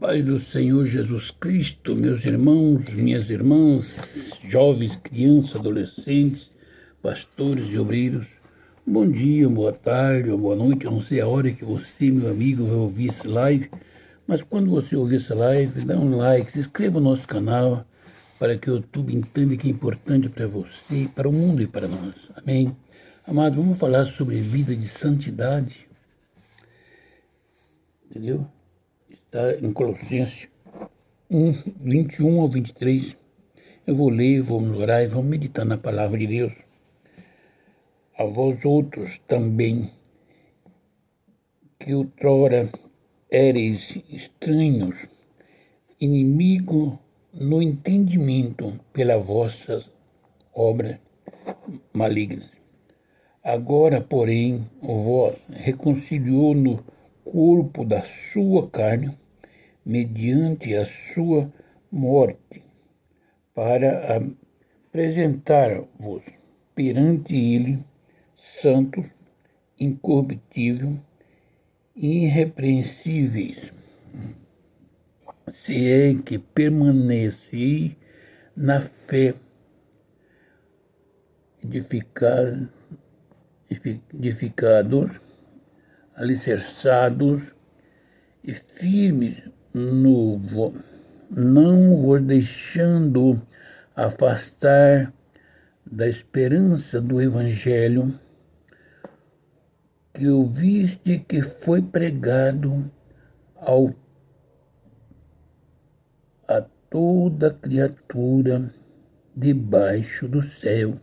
Pai do Senhor Jesus Cristo, meus irmãos, minhas irmãs, jovens, crianças, adolescentes, pastores e obreiros, bom dia, boa tarde ou boa noite. Eu não sei a hora que você, meu amigo, vai ouvir esse live, mas quando você ouvir essa live, dá um like, se inscreva no nosso canal para que o YouTube entenda que é importante para você, para o mundo e para nós. Amém? Amados, vamos falar sobre vida de santidade. Entendeu? Está em Colossenses 1, 21 ao 23. Eu vou ler, vamos orar e vamos meditar na palavra de Deus. A vós outros também, que outrora éreis estranhos, inimigo no entendimento pela vossa obra maligna. Agora, porém, vós reconciliou no corpo da sua carne, mediante a sua morte, para apresentar-vos perante ele santos, incorruptíveis, irrepreensíveis, se é que permanecei na fé, edificados, alicerçados e firmes no não vos deixando afastar da esperança do Evangelho que ouviste, que foi pregado a toda criatura debaixo do céu,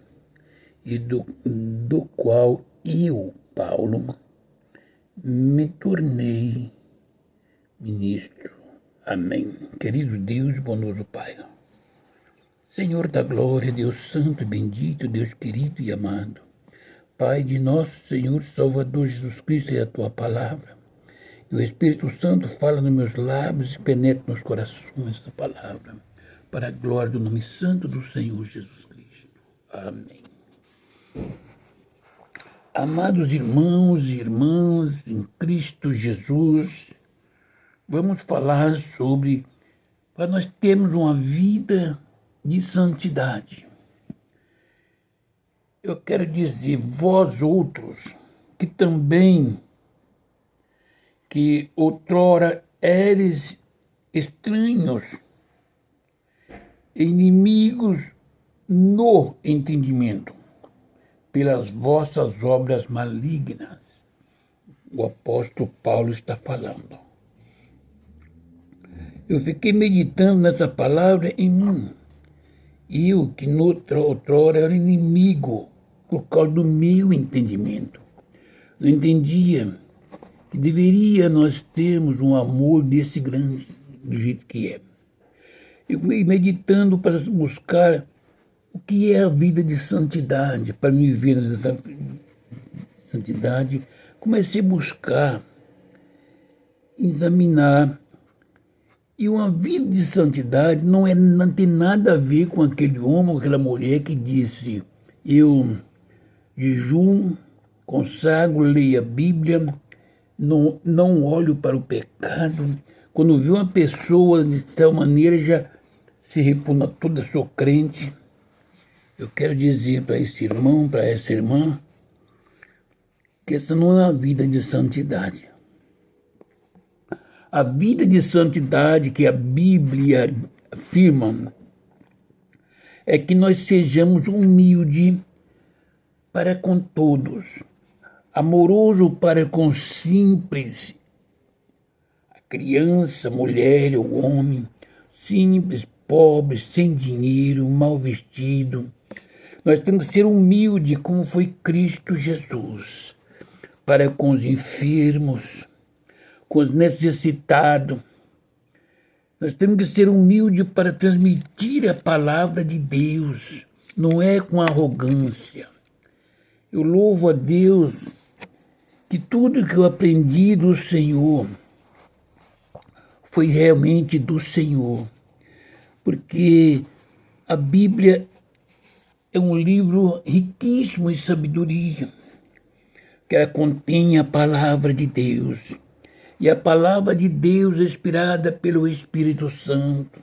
e do qual eu, Paulo, me tornei ministro. Amém. Querido Deus, bondoso Pai, Senhor da glória, Deus santo e bendito, Deus querido e amado, Pai de nosso Senhor Salvador Jesus Cristo, e a Tua palavra, e o Espírito Santo fala nos meus lábios e penetra nos corações da palavra, para a glória do nome santo do Senhor Jesus Cristo. Amém. Amados irmãos e irmãs em Cristo Jesus, vamos falar sobre, para nós termos uma vida de santidade. Eu quero dizer, vós outros, que também, que outrora éres estranhos, inimigos no entendimento, pelas vossas obras malignas. O apóstolo Paulo está falando. Eu fiquei meditando nessa palavra em mim. Eu, que outrora era inimigo, por causa do meu entendimento. Não entendia que deveria nós termos um amor desse grande, do jeito que é. Eu fui meditando para buscar o que é a vida de santidade, para me ver nessa santidade. Comecei a buscar, examinar. E uma vida de santidade não tem nada a ver com aquele homem ou aquela mulher que disse: eu jejum, consagro, leio a Bíblia, não olho para o pecado. Quando vê uma pessoa de tal maneira, já se repugna toda, sou crente. Eu quero dizer para esse irmão, para essa irmã, que essa não é uma vida de santidade. A vida de santidade que a Bíblia afirma é que nós sejamos humildes para com todos, amoroso para com o simples, a criança, a mulher, o homem, simples, pobre, sem dinheiro, mal vestido. Nós temos que ser humildes como foi Cristo Jesus, para com os enfermos, com os necessitados. Nós temos que ser humildes para transmitir a palavra de Deus, não é com arrogância. Eu louvo a Deus que tudo que eu aprendi do Senhor foi realmente do Senhor, porque a Bíblia é um livro riquíssimo em sabedoria, que ela contém a palavra de Deus. e a palavra de Deus inspirada pelo Espírito Santo.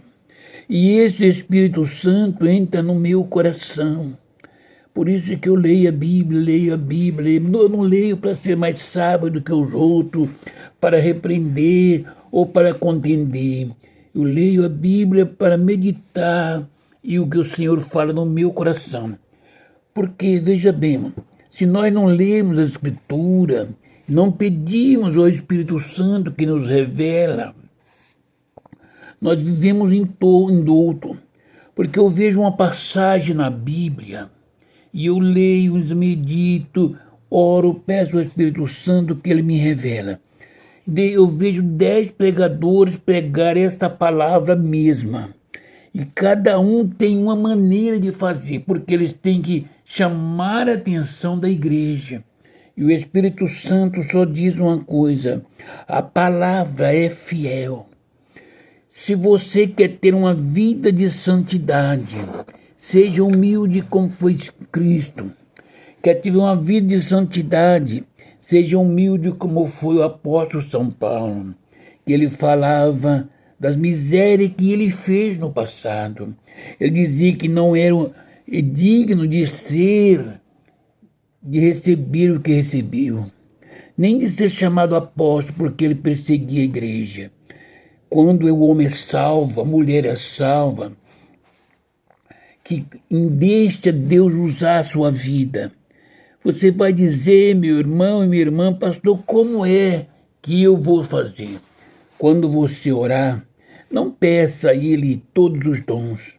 E esse Espírito Santo entra no meu coração. Por isso que eu leio a Bíblia, leio a Bíblia. Eu não leio para ser mais sábio do que os outros, para repreender ou para contender. Eu leio a Bíblia para meditar e o que o Senhor fala no meu coração. Porque, veja bem, se nós não lermos a Escritura, não pedimos ao Espírito Santo que nos revela, nós vivemos em douto. Porque eu vejo uma passagem na Bíblia e eu leio, medito, oro, peço ao Espírito Santo que ele me revela. Eu vejo 10 pregadores pregar esta palavra mesma. E cada um tem uma maneira de fazer, porque eles têm que chamar a atenção da igreja. E o Espírito Santo só diz uma coisa: a palavra é fiel. Se você quer ter uma vida de santidade, seja humilde como foi Cristo. Quer ter uma vida de santidade, seja humilde como foi o apóstolo São Paulo, que ele falava das misérias que ele fez no passado. Ele dizia que não era digno de receber o que recebeu, nem de ser chamado apóstolo, porque ele perseguia a igreja. Quando o homem é salvo, a mulher é salva, que deixa Deus usar a sua vida. Você vai dizer, meu irmão e minha irmã, pastor, como é que eu vou fazer? Quando você orar, não peça a Ele todos os dons.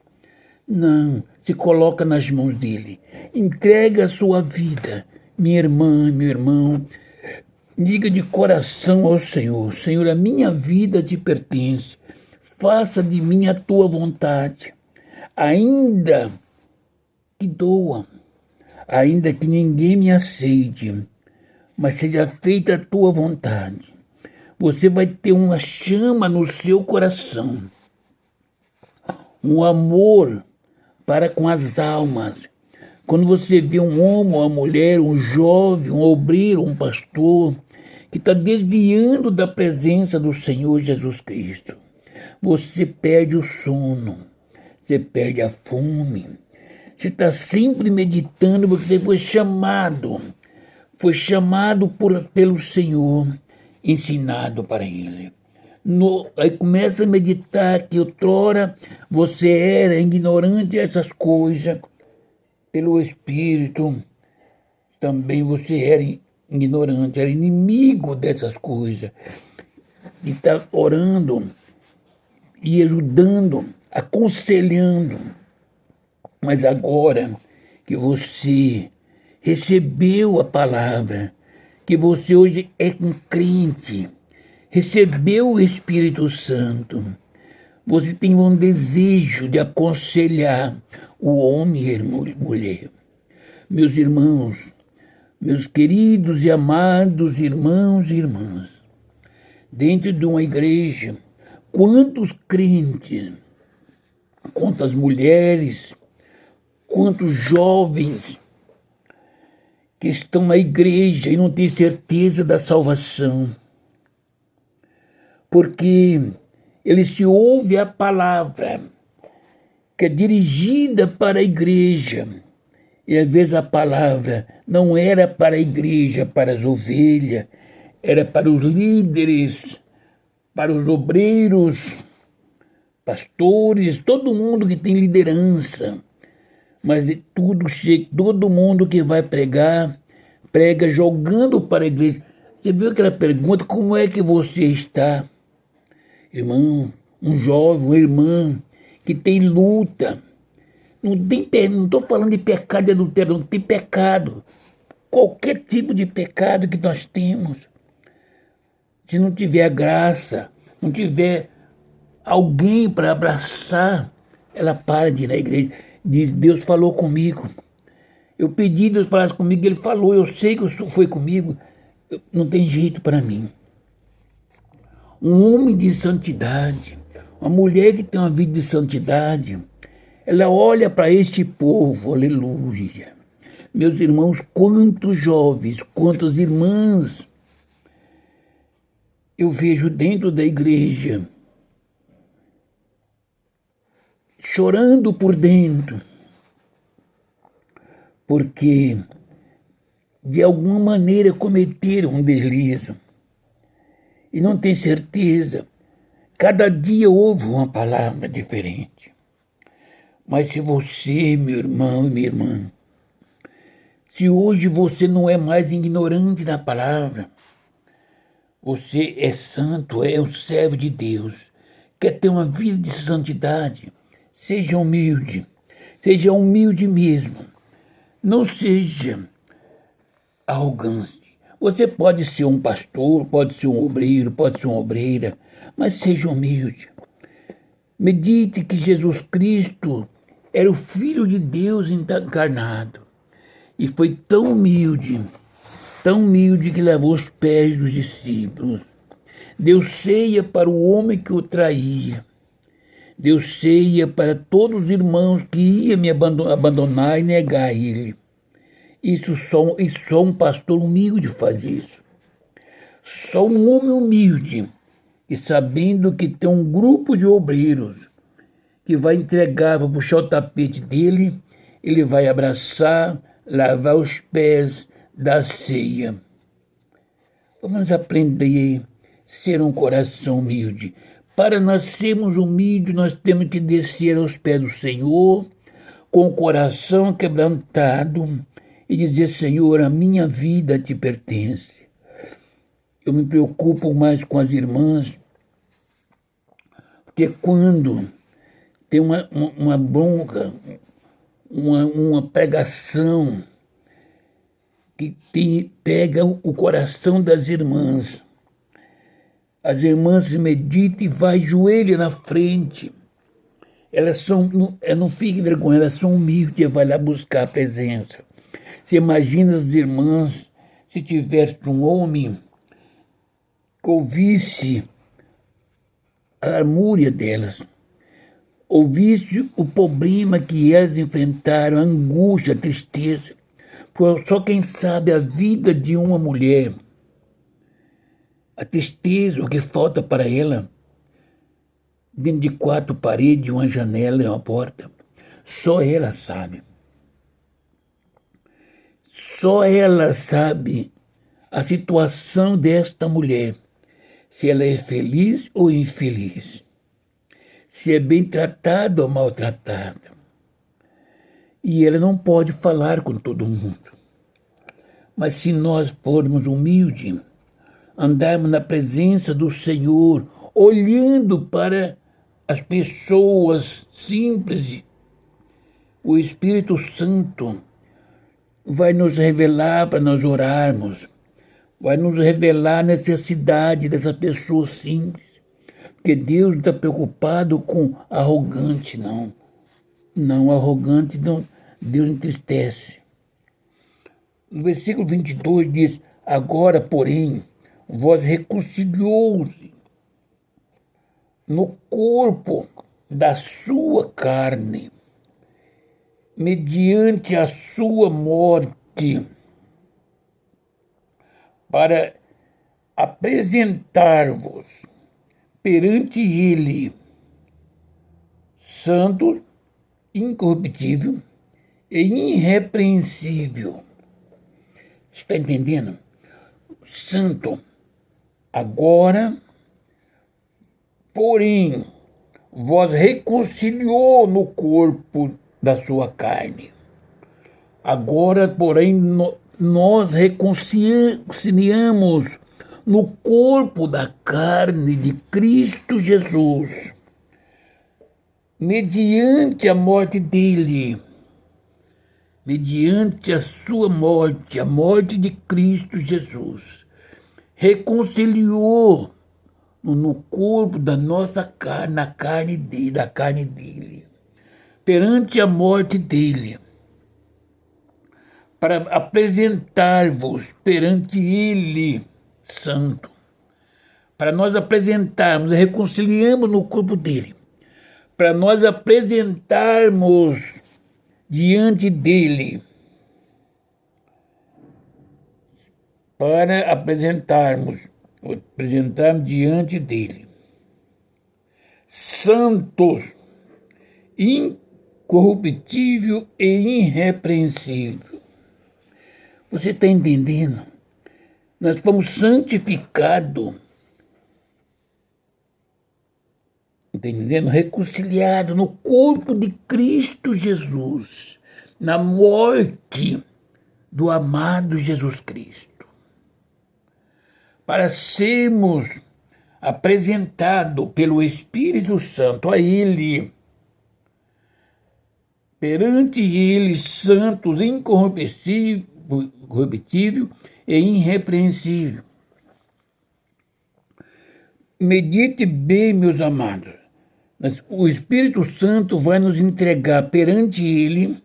Não, se coloca nas mãos dele. Entrega a sua vida, minha irmã, meu irmão. Diga de coração ao Senhor: Senhor, a minha vida te pertence. Faça de mim a tua vontade. Ainda que doa, ainda que ninguém me aceite, mas seja feita a tua vontade. Você vai ter uma chama no seu coração, um amor para com as almas. Quando você vê um homem, uma mulher, um jovem, um obreiro, um pastor, que está desviando da presença do Senhor Jesus Cristo, você perde o sono, você perde a fome. Você está sempre meditando, porque você foi chamado pelo Senhor, ensinado para Ele. Aí começa a meditar que outrora você era ignorante dessas coisas, pelo Espírito também você era ignorante, era inimigo dessas coisas. E está orando e ajudando, aconselhando. Mas agora que você recebeu a palavra, que você hoje é um crente, recebeu o Espírito Santo, você tem um desejo de aconselhar o homem e a mulher. Meus irmãos, meus queridos e amados irmãos e irmãs, dentro de uma igreja, quantos crentes, quantas mulheres, quantos jovens que estão na igreja e não têm certeza da salvação, porque eles se ouvem a palavra que é dirigida para a igreja, e às vezes a palavra não era para a igreja, para as ovelhas, era para os líderes, para os obreiros, pastores, todo mundo que tem liderança. Mas todo mundo que vai pregar, prega jogando para a igreja. Você viu aquela pergunta: como é que você está? Irmão, um jovem, uma irmã que tem luta. Não estou falando de pecado de adultério, não tem pecado. Qualquer tipo de pecado que nós temos. Se não tiver graça, não tiver alguém para abraçar, ela para de ir na igreja. Diz: Deus falou comigo. Eu pedi Deus falasse comigo, Ele falou, eu sei que foi comigo. Não tem jeito para mim. Um homem de santidade, uma mulher que tem uma vida de santidade, ela olha para este povo, aleluia. Meus irmãos, quantos jovens, quantas irmãs eu vejo dentro da igreja, chorando por dentro, porque de alguma maneira cometeram um deslize e não tem certeza. Cada dia ouve uma palavra diferente. Mas se você, meu irmão e minha irmã, se hoje você não é mais ignorante da palavra, você é santo, é um servo de Deus, quer ter uma vida de santidade, seja humilde mesmo, não seja arrogante. Você pode ser um pastor, pode ser um obreiro, pode ser uma obreira, mas seja humilde. Medite que Jesus Cristo era o Filho de Deus encarnado e foi tão humilde que lavou os pés dos discípulos. Deu ceia para o homem que o traía. Deu ceia para todos os irmãos que iam me abandonar e negar ele. Isso só um pastor humilde faz isso. Só um homem humilde e sabendo que tem um grupo de obreiros que vai entregar, vai puxar o tapete dele, ele vai abraçar, lavar os pés da ceia. Vamos aprender a ser um coração humilde. Para nós sermos humildes, nós temos que descer aos pés do Senhor, com o coração quebrantado, e dizer: Senhor, a minha vida te pertence. Eu me preocupo mais com as irmãs, porque quando tem uma bronca, uma pregação que pega o coração das irmãs, as irmãs se meditam e vai joelho na frente. Elas não ficam vergonha, elas são humildes, vai lá buscar a presença. Você imagina as irmãs, se tivesse um homem que ouvisse a armúria delas, ouvisse o problema que elas enfrentaram, a angústia, a tristeza. Porque só quem sabe a vida de uma mulher, a tristeza, o que falta para ela, dentro de 4 paredes, uma janela e uma porta, só ela sabe. Só ela sabe a situação desta mulher, se ela é feliz ou infeliz, se é bem tratada ou maltratada. E ela não pode falar com todo mundo. Mas se nós formos humildes, andarmos na presença do Senhor, olhando para as pessoas simples, o Espírito Santo vai nos revelar para nós orarmos, vai nos revelar a necessidade dessa pessoa simples, porque Deus não está preocupado com arrogante, não. Não, arrogante, não, Deus entristece. No versículo 22 diz: agora, porém, vós reconciliou-se no corpo da sua carne, mediante a sua morte, para apresentar-vos perante ele santo, incorruptível e irrepreensível. Está entendendo? Santo. Agora, porém, vós reconciliou no corpo da sua carne. Agora, porém, nós reconciliamos no corpo da carne de Cristo Jesus, mediante a morte dele, mediante a sua morte, a morte de Cristo Jesus, reconciliou no corpo da nossa carne, na carne dele, da carne dele, perante a morte dele, para apresentar-vos perante ele santo, para nós apresentarmos, reconciliamos no corpo dele, para nós apresentarmos diante dele, para apresentarmos apresentar-me diante dele, santos, incorruptível e irrepreensível. Você está entendendo? Nós fomos santificados, entendendo? Reconciliados no corpo de Cristo Jesus, na morte do amado Jesus Cristo, para sermos apresentados pelo Espírito Santo a Ele, perante Ele, santos, incorruptível e irrepreensível. Medite bem, meus amados. O Espírito Santo vai nos entregar perante Ele,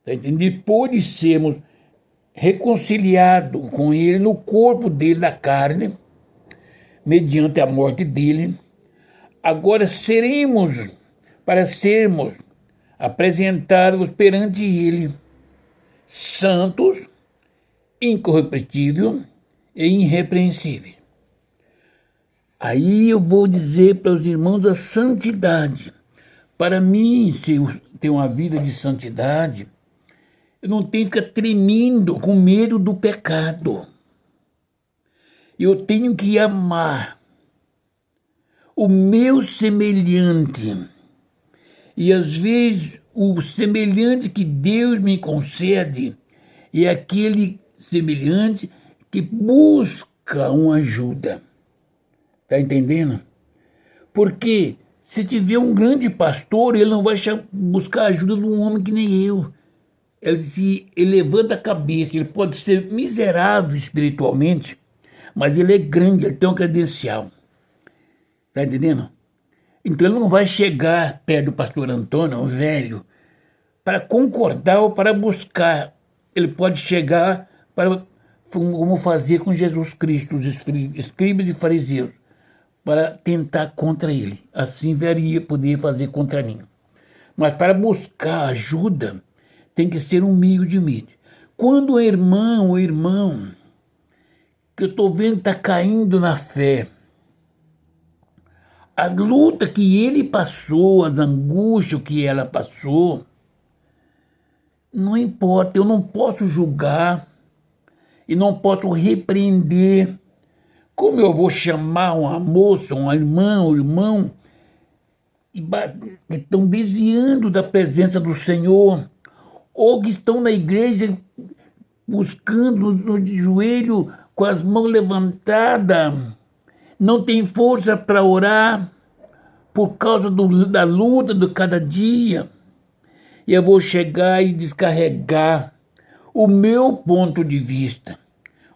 tá entendendo? Depois de sermos reconciliados com Ele no corpo dele, na carne, mediante a morte dele, agora para sermos apresentados perante Ele, santos, incorruptível e irrepreensível. Aí eu vou dizer para os irmãos a santidade. Para mim, se eu ter uma vida de santidade, eu não tenho que ficar tremendo com medo do pecado. Eu tenho que amar o meu semelhante. E às vezes o semelhante que Deus me concede é aquele semelhante que busca uma ajuda. Está entendendo? Porque se tiver um grande pastor, ele não vai buscar a ajuda de um homem que nem eu. Ele levanta a cabeça, ele pode ser miserável espiritualmente, mas ele é grande, ele tem uma credencial. Está entendendo? Então ele não vai chegar perto do pastor Antônio, um velho, para concordar ou para buscar. Ele pode chegar para, como fazer com Jesus Cristo, os escribas e fariseus, para tentar contra ele. Assim poderia fazer contra mim. Mas para buscar ajuda, tem que ser humildemente. Quando o irmão, que eu estou vendo está caindo na fé, as lutas que ele passou, as angústias que ela passou, não importa, eu não posso julgar e não posso repreender. Como eu vou chamar uma moça, uma irmã, um irmão, que estão desviando da presença do Senhor, ou que estão na igreja buscando no joelho com as mãos levantadas, não tem força para orar por causa da luta de cada dia. E eu vou chegar e descarregar o meu ponto de vista.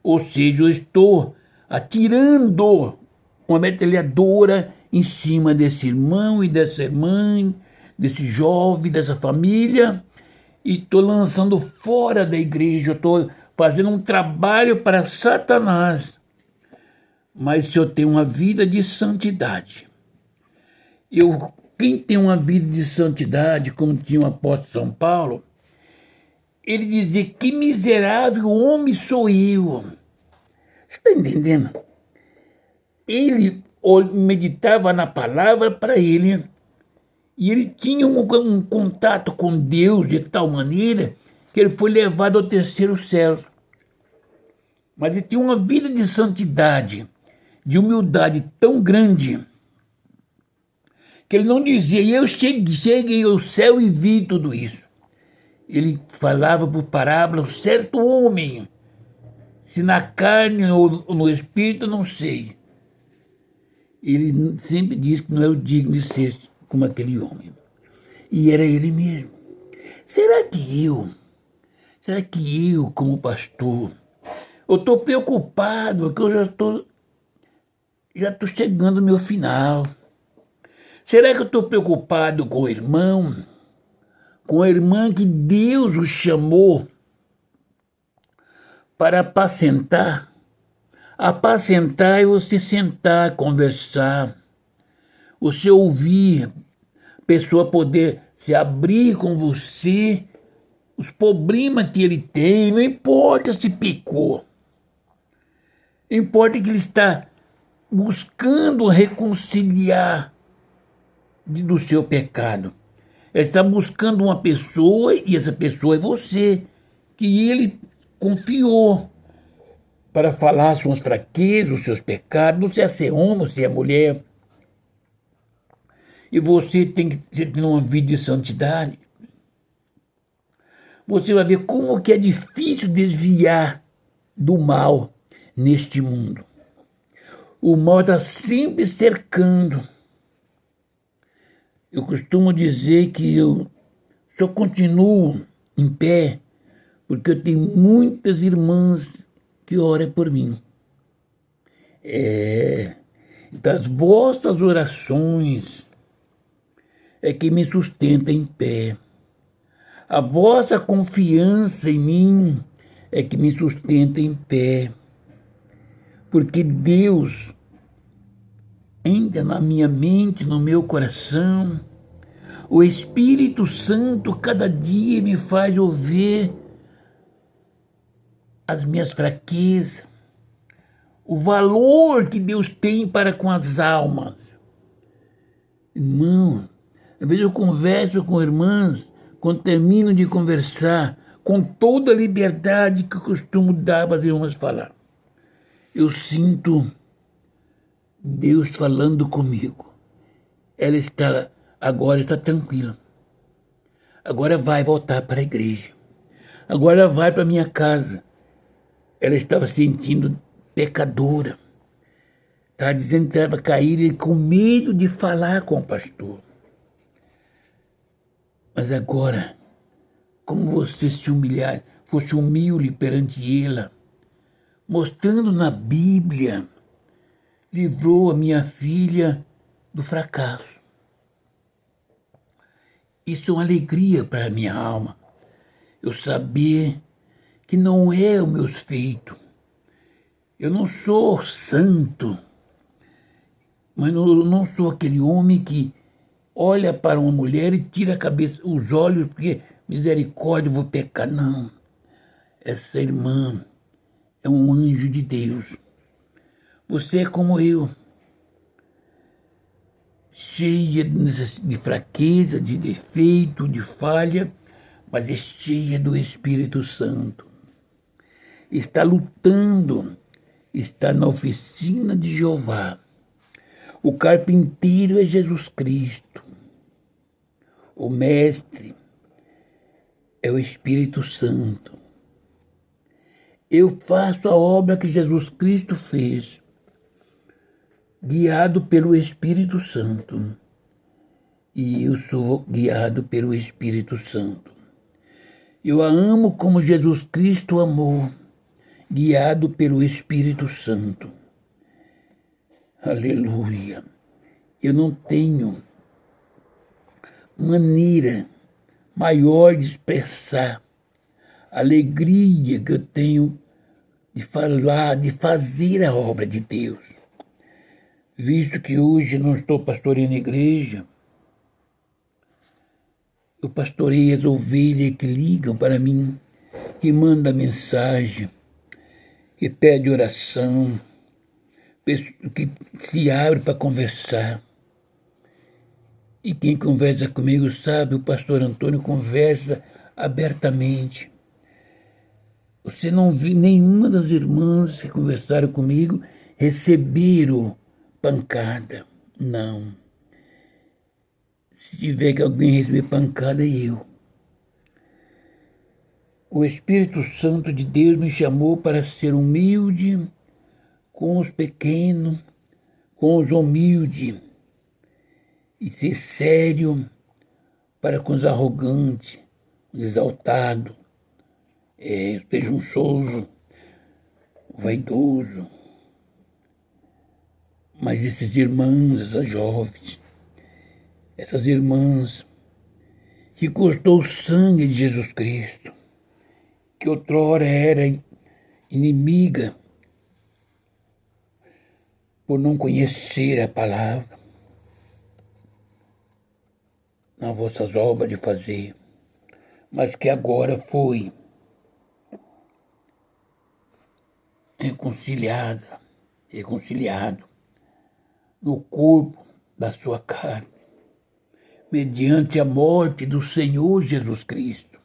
Ou seja, eu estou atirando uma metralhadora em cima desse irmão e dessa irmã, desse jovem, dessa família, e estou lançando fora da igreja, estou fazendo um trabalho para Satanás. Mas se eu tenho uma vida de santidade, quem tem uma vida de santidade, como tinha o apóstolo São Paulo, ele dizia: que miserável homem sou eu. Você está entendendo? Ele meditava na palavra para ele, e ele tinha um contato com Deus de tal maneira que ele foi levado ao terceiro céu. Mas ele tinha uma vida de santidade, de humildade tão grande, que ele não dizia: eu cheguei ao céu e vi tudo isso. Ele falava por parábola: certo homem, se na carne ou no espírito, não sei. Ele sempre disse que não era digno de ser como aquele homem. E era ele mesmo. Será que eu, como pastor, eu estou preocupado, porque eu já estou chegando ao meu final. Será que eu estou preocupado com o irmão, com a irmã que Deus o chamou para apacentar? Apacentar é você sentar, conversar, você ouvir, a pessoa poder se abrir com você, os problemas que ele tem, não importa se pecou. Importa que ele está buscando reconciliar do seu pecado. Ele está buscando uma pessoa e essa pessoa é você, que ele confiou para falar suas fraquezas, os seus pecados, não sei se é homem, se é mulher. E você tem que ter uma vida de santidade. Você vai ver como que é difícil desviar do mal neste mundo. O mal está sempre cercando. Eu costumo dizer que eu só continuo em pé porque eu tenho muitas irmãs que oram por mim. Das vossas orações é que me sustenta em pé. A vossa confiança em mim é que me sustenta em pé. Porque Deus entra na minha mente, no meu coração. O Espírito Santo cada dia me faz ouvir as minhas fraquezas, o valor que Deus tem para com as almas. Irmão, às vezes eu converso com irmãs, quando termino de conversar, com toda a liberdade que eu costumo dar para as irmãs falar, eu sinto Deus falando comigo. Ela agora está tranquila. Agora vai voltar para a igreja. Agora vai para minha casa. Ela estava sentindo pecadora. Estava dizendo que estava caída com medo de falar com o pastor. Mas agora, como você se humilhar, fosse humilde perante ela, mostrando na Bíblia, livrou a minha filha do fracasso. Isso é uma alegria para a minha alma. Eu saber que não é os meus feitos. Eu não sou santo, mas eu não sou aquele homem que olha para uma mulher e tira a cabeça, os olhos, porque misericórdia, eu vou pecar. Não. Essa irmã é um anjo de Deus. Você é como eu, cheia de fraqueza, de defeito, de falha, mas é cheia do Espírito Santo. Está lutando, está na oficina de Jeová. O carpinteiro é Jesus Cristo. O mestre é o Espírito Santo. Eu faço a obra que Jesus Cristo fez, guiado pelo Espírito Santo. E eu sou guiado pelo Espírito Santo. Eu a amo como Jesus Cristo amou, guiado pelo Espírito Santo. Aleluia. Eu não tenho maneira maior de expressar a alegria que eu tenho de falar, de fazer a obra de Deus. Visto que hoje não estou pastoreando a igreja, eu pastorei as ovelhas que ligam para mim, que mandam mensagem, que pede oração, que se abre para conversar. E quem conversa comigo sabe, o pastor Antônio conversa abertamente. Você não viu nenhuma das irmãs que conversaram comigo receberam pancada. Não. Se tiver que alguém receber pancada, é eu. O Espírito Santo de Deus me chamou para ser humilde com os pequenos, com os humildes, e ser sério para com os arrogantes, os exaltados, o presunçoso, o vaidoso. Mas esses irmãos, essas jovens, essas irmãs que custou o sangue de Jesus Cristo, que outrora era inimiga por não conhecer a palavra, nas vossas obras de fazer, mas que agora foi reconciliada, reconciliado no corpo da sua carne, mediante a morte do Senhor Jesus Cristo,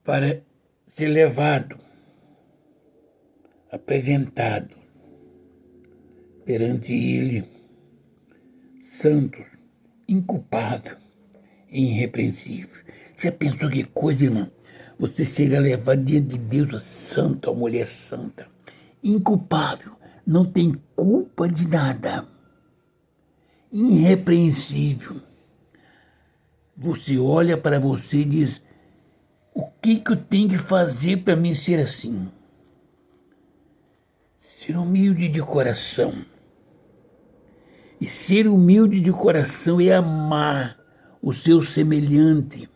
para ser levado, apresentado perante Ele, santos, inculpado e irrepreensível. Você pensou que coisa, irmão? Você chega a levar diante de Deus a santa, a mulher santa, inculpável, não tem culpa de nada, irrepreensível. Você olha para você e diz: o que eu tenho que fazer para mim ser assim? Ser humilde de coração. E ser humilde de coração é amar o seu semelhante.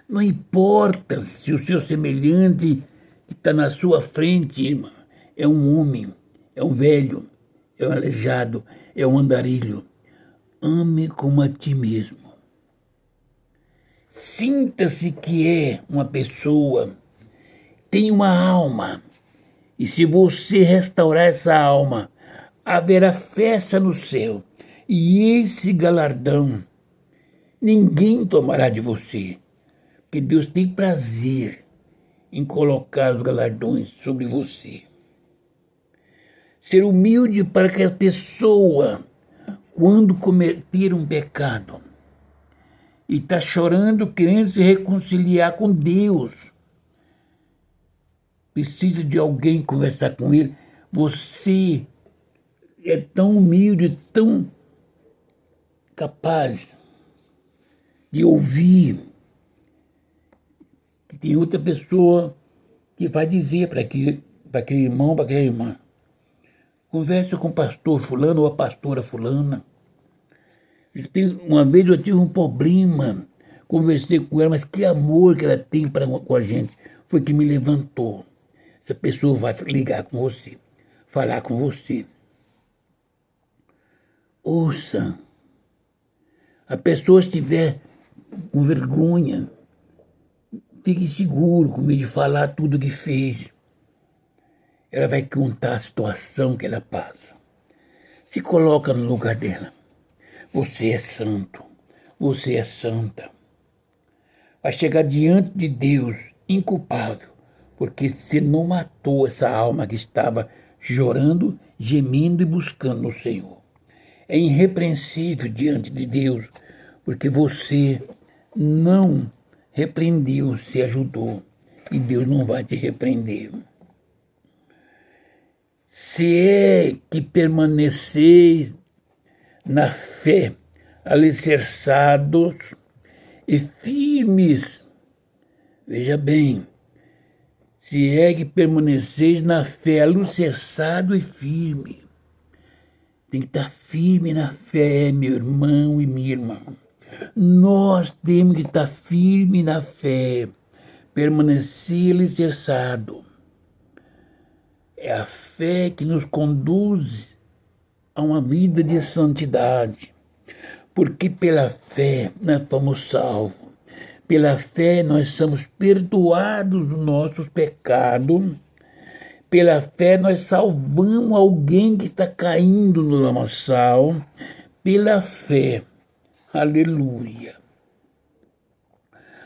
Não importa se o seu semelhante que está na sua frente, irmã, é um homem, é um velho, é um aleijado, é um andarilho. Ame como a ti mesmo. Sinta-se que é uma pessoa, tem uma alma. E se você restaurar essa alma, haverá festa no céu. E esse galardão ninguém tomará de você. Porque Deus tem prazer em colocar os galardões sobre você. Ser humilde para que a pessoa, quando cometer um pecado, e está chorando, querendo se reconciliar com Deus, precisa de alguém conversar com ele, você é tão humilde, tão capaz de ouvir, que tem outra pessoa que vai dizer para aquele irmão, para aquela irmã: conversa com o pastor fulano ou a pastora fulana. Uma vez eu tive um problema, conversei com ela, mas que amor que ela tem com a gente, foi que me levantou. Essa pessoa vai ligar com você, falar com você. Ouça. A pessoa estiver com vergonha, fique seguro, com medo de falar tudo o que fez. Ela vai contar a situação que ela passa. Se coloca no lugar dela. Você é santo, você é santa. Vai chegar diante de Deus inculpável, porque você não matou essa alma que estava chorando, gemendo e buscando no Senhor. É irrepreensível diante de Deus, porque você não repreendeu, se ajudou, e Deus não vai te repreender. Se é que permaneceis na fé, alicerçados e firmes, veja bem, se é que permaneceis na fé, alicerçado e firme. Tem que estar firme na fé, meu irmão e minha irmã. Nós temos que estar firme na fé, permanecer alicerçado. É a fé que nos conduz a uma vida de santidade, porque pela fé nós fomos salvos, pela fé nós somos perdoados dos nossos pecados, pela fé nós salvamos alguém que está caindo no lamaçal, pela fé, aleluia.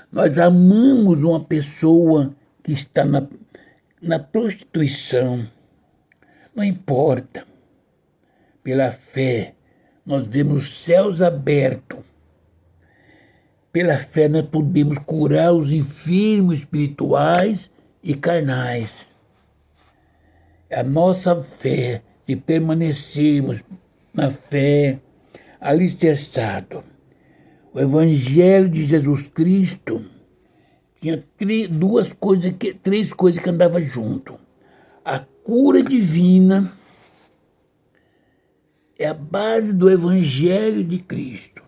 Nós amamos uma pessoa que está na prostituição, não importa. Pela fé, nós vemos os céus abertos. Pela fé, nós podemos curar os enfermos espirituais e carnais. É a nossa fé, se permanecermos na fé, alicerçado. O Evangelho de Jesus Cristo tinha três coisas que andavam junto. A cura divina é a base do Evangelho de Cristo.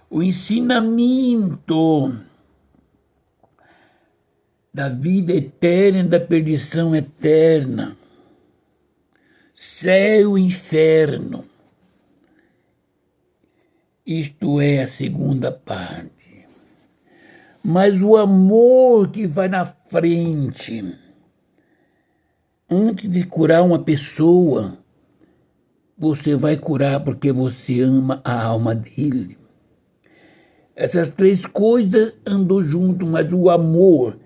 O ensinamento da vida eterna e da perdição eterna. Céu e inferno. Isto é a segunda parte. Mas o amor que vai na frente, Antes de curar uma pessoa, você vai curar porque você ama a alma dele. Essas três coisas andam junto, mas o amor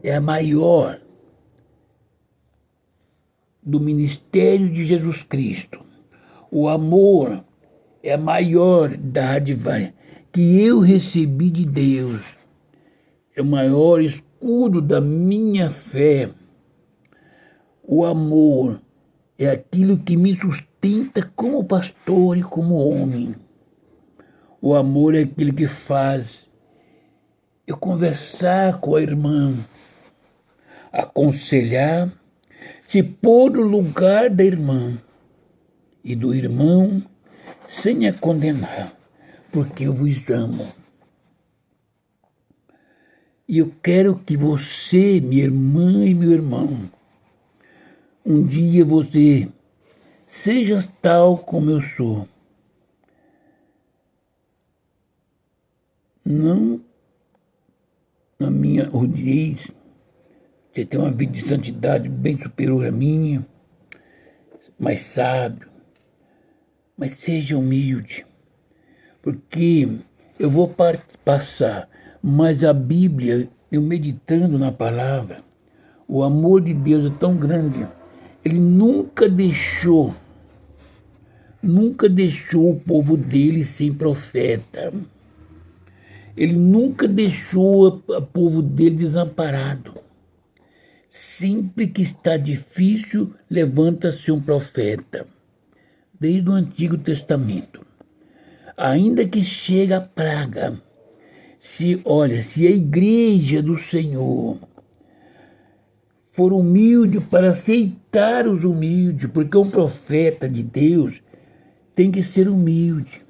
é a maior do ministério de Jesus Cristo. O amor é a maior dádiva que eu recebi de Deus. É o maior escudo da minha fé. O amor é aquilo que me sustenta como pastor e como homem. O amor é aquilo que faz eu conversar com a irmã, aconselhar, se pôr no lugar da irmã e do irmão sem a condenar, porque eu vos amo. E eu quero que você, minha irmã e meu irmão, um dia você seja tal como eu sou. Não na minha rodez, você tem uma vida de santidade bem superior à minha, mais sábio, mas seja humilde, porque eu vou passar, mas a Bíblia, eu meditando na palavra, o amor de Deus é tão grande, ele nunca deixou o povo dele sem profeta. Ele nunca deixou o povo dele desamparado. Sempre que está difícil, levanta-se um profeta. Desde o Antigo Testamento. Ainda que chegue a praga, se a igreja do Senhor for humilde para aceitar os humildes, porque um profeta de Deus tem que ser humilde.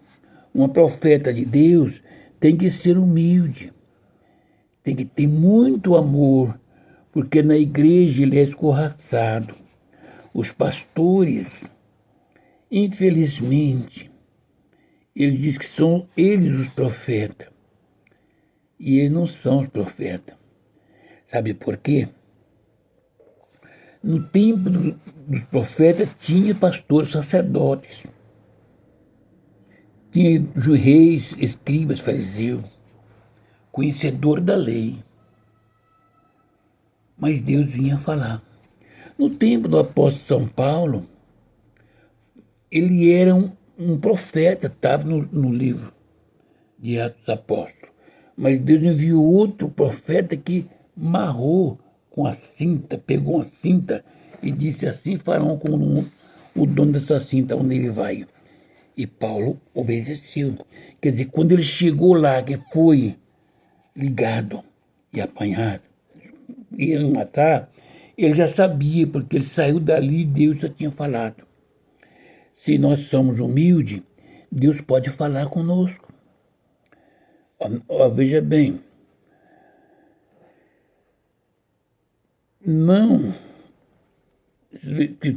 Uma profeta de Deus tem que ser humilde. Tem que ter muito amor, porque na igreja ele é escorraçado. Os pastores, infelizmente, eles dizem que são eles os profetas. E eles não são os profetas. Sabe por quê? No tempo dos profetas tinha pastores, sacerdotes. Tinha reis, escribas, fariseus, conhecedor da lei. Mas Deus vinha falar. No tempo do apóstolo São Paulo, ele era um profeta, estava no livro de Atos dos Apóstolos. Mas Deus enviou outro profeta que marrou com a cinta, pegou a cinta e disse: assim farão com o dono dessa cinta, onde ele vai. E Paulo obedeceu. Quer dizer, quando ele chegou lá, que foi ligado e apanhado, ia matar, ele já sabia, porque ele saiu dali e Deus já tinha falado. Se nós somos humildes, Deus pode falar conosco. Veja bem, não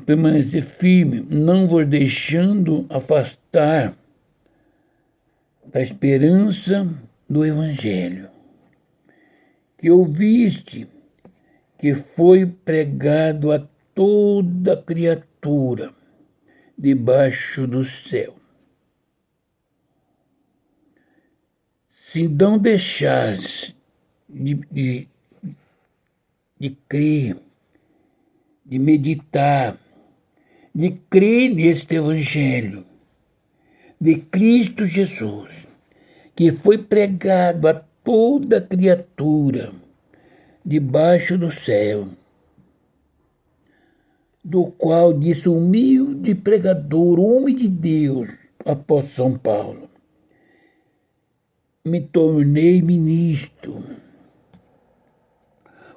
permanecer firme, não vos deixando afastar da esperança do Evangelho, que ouviste, que foi pregado a toda criatura debaixo do céu. Se não deixares de crer, de meditar, de crer neste Evangelho de Cristo Jesus, que foi pregado a toda criatura debaixo do céu, do qual disse o humilde pregador, homem de Deus, apóstolo São Paulo: me tornei ministro.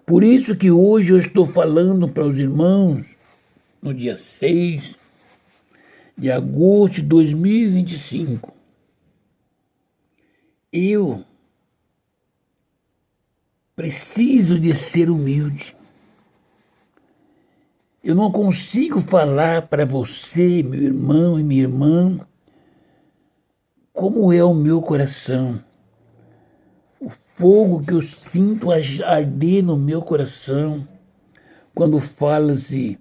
Por isso que hoje eu estou falando para os irmãos, no dia 6 de agosto de 2025, eu preciso de ser humilde. Eu não consigo falar para você, meu irmão e minha irmã, como é o meu coração. O fogo que eu sinto arder no meu coração quando fala-se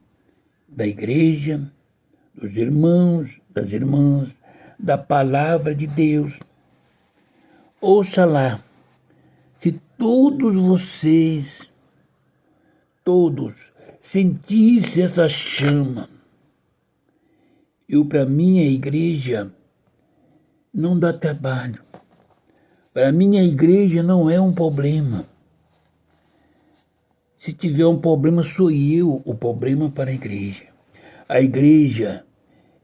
da igreja, dos irmãos, das irmãs, da palavra de Deus. Ouça lá, se todos vocês, todos, sentissem essa chama, eu, para mim, a igreja não dá trabalho. Para mim, a igreja não é um problema. Se tiver um problema, sou eu o problema para a igreja. A igreja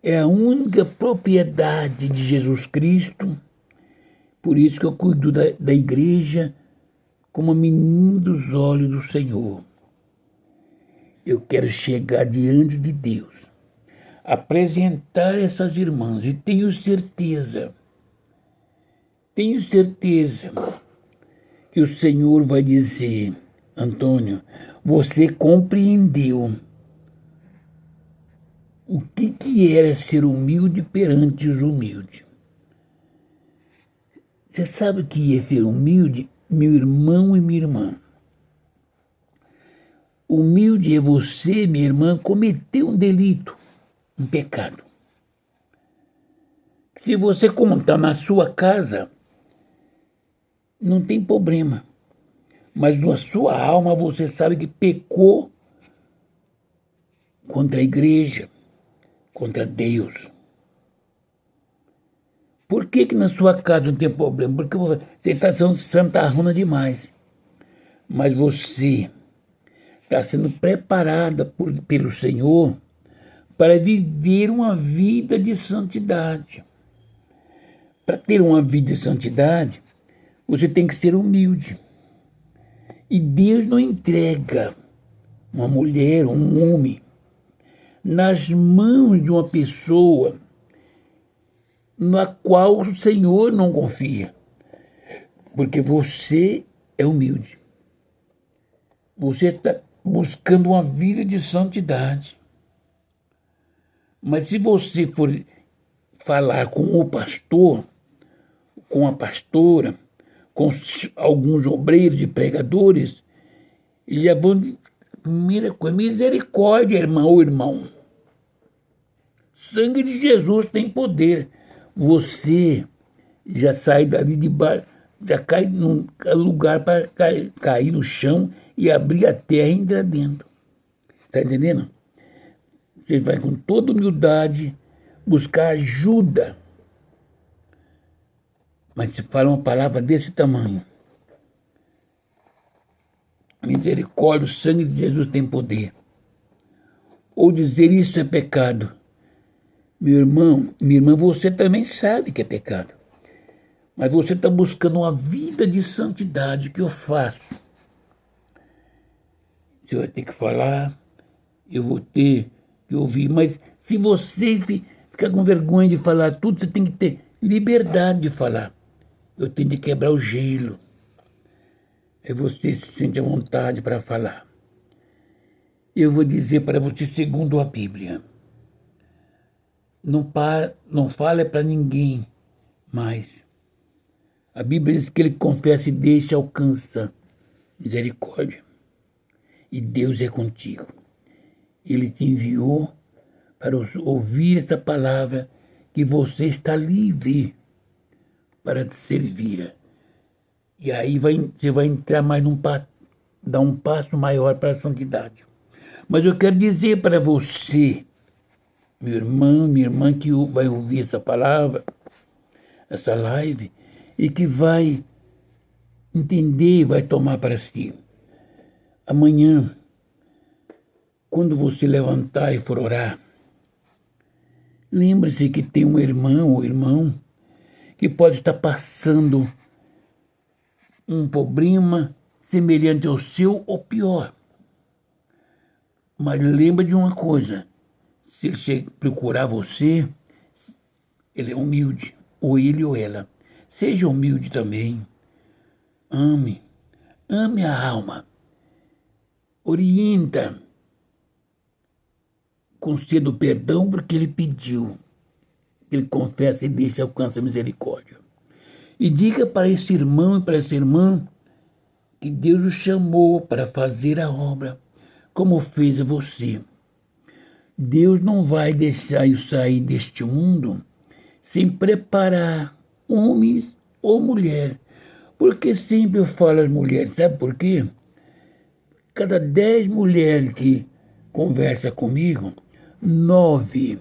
é a única propriedade de Jesus Cristo. Por isso que eu cuido da igreja como a menina dos olhos do Senhor. Eu quero chegar diante de Deus, apresentar essas irmãs e tenho certeza que o Senhor vai dizer: Antônio, você compreendeu o que era ser humilde perante os humildes. Você sabe o que é ser humilde, meu irmão e minha irmã? Humilde é você, minha irmã, cometer um delito, um pecado. Se você contar na sua casa, não tem problema. Mas na sua alma você sabe que pecou contra a igreja, contra Deus. Por que na sua casa não tem problema? Porque você está sendo santarrona demais. Mas você está sendo preparada pelo Senhor para viver uma vida de santidade. Para ter uma vida de santidade, você tem que ser humilde. E Deus não entrega uma mulher, um homem, nas mãos de uma pessoa na qual o Senhor não confia. Porque você é humilde. Você está buscando uma vida de santidade. Mas se você for falar com o pastor, com a pastora, com alguns obreiros e pregadores, eles já vão dizer: misericórdia, irmão ou irmão. Sangue de Jesus tem poder. Você já sai dali de baixo, já cai num lugar para cair no chão e abrir a terra e entrar dentro. Está entendendo? Você vai com toda humildade buscar ajuda. Mas se fala uma palavra desse tamanho: misericórdia, o sangue de Jesus tem poder. Ou dizer isso é pecado. Meu irmão, minha irmã, você também sabe que é pecado. Mas você está buscando uma vida de santidade. O que eu faço? Você vai ter que falar, eu vou ter que ouvir. Mas se você ficar com vergonha de falar tudo, você tem que ter liberdade de falar. Eu tenho de quebrar o gelo. Aí você se sente à vontade para falar. Eu vou dizer para você segundo a Bíblia. Não fale para ninguém mais. A Bíblia diz que ele confessa e deixa, alcança misericórdia. E Deus é contigo. Ele te enviou para ouvir essa palavra, que você está livre para te servir. E aí você vai entrar mais dar um passo maior para a santidade. Mas eu quero dizer para você, meu irmão, minha irmã, que vai ouvir essa palavra, essa live, e que vai entender e vai tomar para si. Amanhã, quando você levantar e for orar, lembre-se que tem um irmão ou irmão que pode estar passando um problema semelhante ao seu ou pior. Mas lembre de uma coisa: se ele procurar você, ele é humilde, ou ele ou ela. Seja humilde também. Ame a alma. Orienta. Conceda o perdão porque ele pediu. Ele confessa e deixa, alcança a misericórdia. E diga para esse irmão e para essa irmã que Deus o chamou para fazer a obra, como fez a você. Deus não vai deixar eu sair deste mundo sem preparar homens ou mulher. Porque sempre eu falo às mulheres, sabe por quê? Cada 10 mulheres que conversa comigo, 9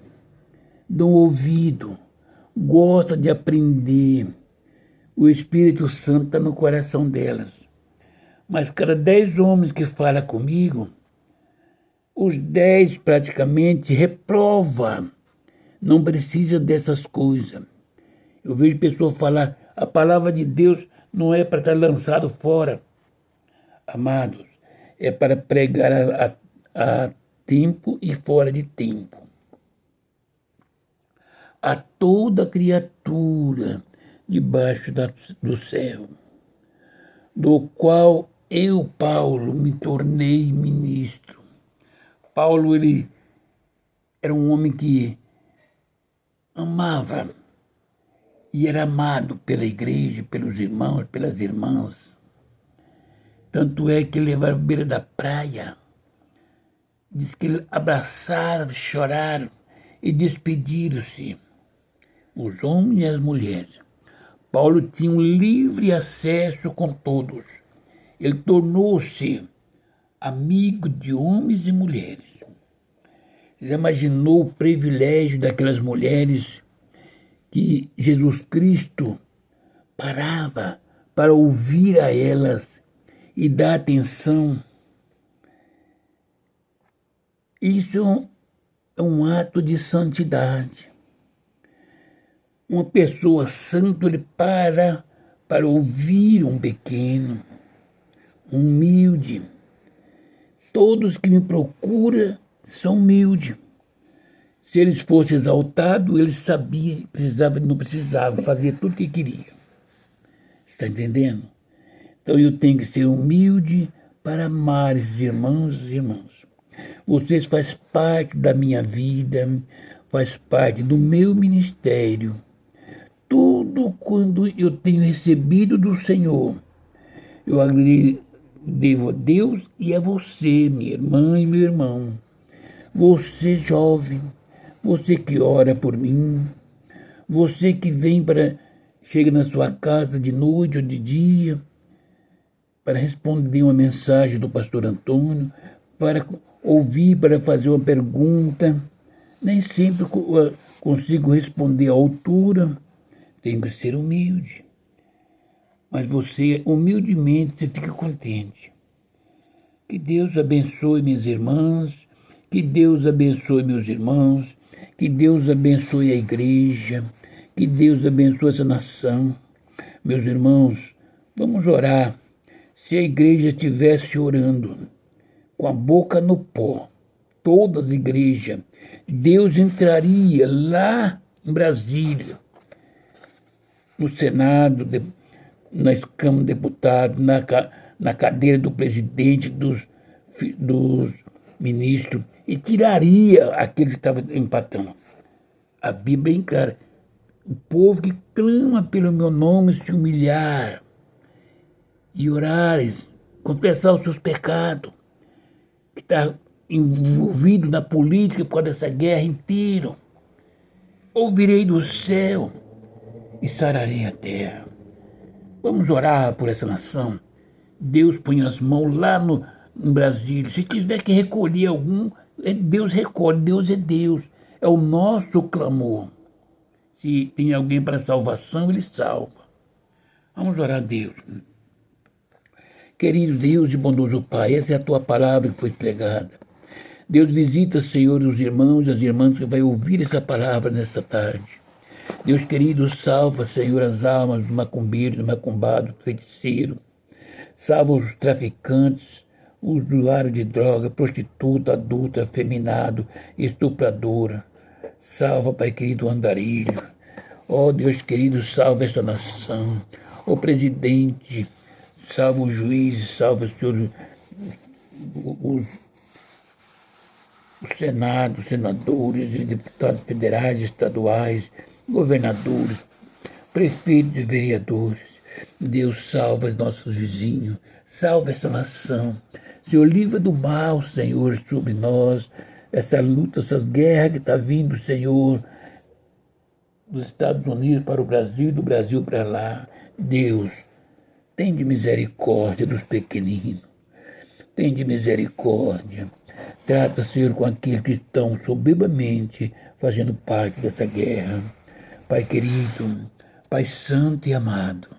dão ouvido, gosta de aprender. O Espírito Santo está no coração delas. Mas cada 10 homens que falam comigo, os 10 praticamente reprova. Não precisa dessas coisas. Eu vejo pessoas falar, a palavra de Deus não é para estar lançado fora. Amados, é para pregar a tempo e fora de tempo. A toda criatura debaixo do céu, do qual eu, Paulo, me tornei ministro. Paulo, ele era um homem que amava e era amado pela igreja, pelos irmãos, pelas irmãs. Tanto é que levaram à beira da praia. Diz que eles abraçaram, choraram e despediram-se, os homens e as mulheres. Paulo tinha um livre acesso com todos. Ele tornou-se amigo de homens e mulheres. Você imaginou o privilégio daquelas mulheres que Jesus Cristo parava para ouvir a elas e dar atenção? Isso é um ato de santidade. Uma pessoa santa, ele para ouvir um pequeno, um humilde. Todos que me procuram são humildes. Se eles fossem exaltados, eles sabiam, não precisavam, fazer tudo o que queria. Está entendendo? Então eu tenho que ser humilde para amar esses irmãos e irmãs. Vocês fazem parte da minha vida, faz parte do meu ministério. Tudo quando eu tenho recebido do Senhor, eu devo a Deus e a você, minha irmã e meu irmão. Você jovem, você que ora por mim, você que chega na sua casa de noite ou de dia, para responder uma mensagem do pastor Antônio, para ouvir, para fazer uma pergunta. Nem sempre consigo responder à altura, tenho que ser humilde. Mas você, humildemente, você fica contente. Que Deus abençoe minhas irmãs, que Deus abençoe meus irmãos, que Deus abençoe a igreja, que Deus abençoe essa nação. Meus irmãos, vamos orar. Se a igreja estivesse orando com a boca no pó, todas as igrejas, Deus entraria lá em Brasília, no Senado, na Câmara de Deputados, na cadeira do presidente, dos ministros, e tiraria aqueles que estavam empatando. A Bíblia é bem clara. O povo que clama pelo meu nome se humilhar e orares, confessar os seus pecados, que está envolvido na política por causa dessa guerra inteira, ouvirei do céu e sararei a terra. Vamos orar por essa nação. Deus põe as mãos lá em Brasília. Se tiver que recolher algum, Deus recolhe. Deus é Deus. É o nosso clamor. Se tem alguém para salvação, Ele salva. Vamos orar a Deus. Querido Deus e bondoso Pai, essa é a Tua palavra que foi pregada. Deus visita, Senhor, os irmãos e as irmãs que vai ouvir essa palavra nesta tarde. Deus querido, salva, Senhor, as almas dos macumbeiros, macumbados, feiticeiros. Salva os traficantes, os usuários de droga, prostituta, adulta, afeminado, estupradora. Salva, Pai querido, o andarilho. Ó Deus querido, salva essa nação. Ó presidente, salva os juízes, salva, Senhor, o Senado, senadores e deputados federais, estaduais, governadores, prefeitos e vereadores. Deus salva nossos vizinhos, Salva essa nação. Senhor, livra do mal, Senhor, sobre nós. Essa luta, essas guerras que estão vindo, Senhor, dos Estados Unidos para o Brasil, do Brasil para lá. Deus, tem de misericórdia dos pequeninos. Tem de misericórdia. Trata, Senhor, com aqueles que estão soberbamente fazendo parte dessa guerra. Pai querido, Pai santo e amado,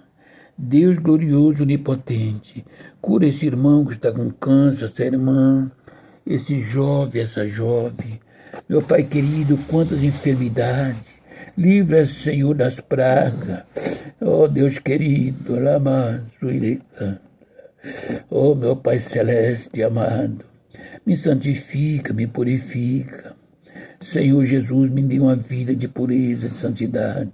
Deus glorioso e onipotente, cura esse irmão que está com câncer, essa irmã, esse jovem, essa jovem. Meu Pai querido, quantas enfermidades. Livra, Senhor, das pragas. Oh, Deus querido, lama, suireta. Oh, meu Pai celeste amado, me santifica, me purifica. Senhor Jesus, me dê uma vida de pureza, de santidade,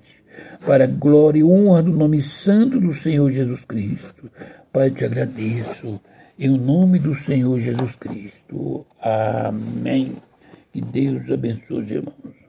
para a glória e honra do nome santo do Senhor Jesus Cristo. Pai, te agradeço, em nome do Senhor Jesus Cristo. Amém. Que Deus abençoe os irmãos.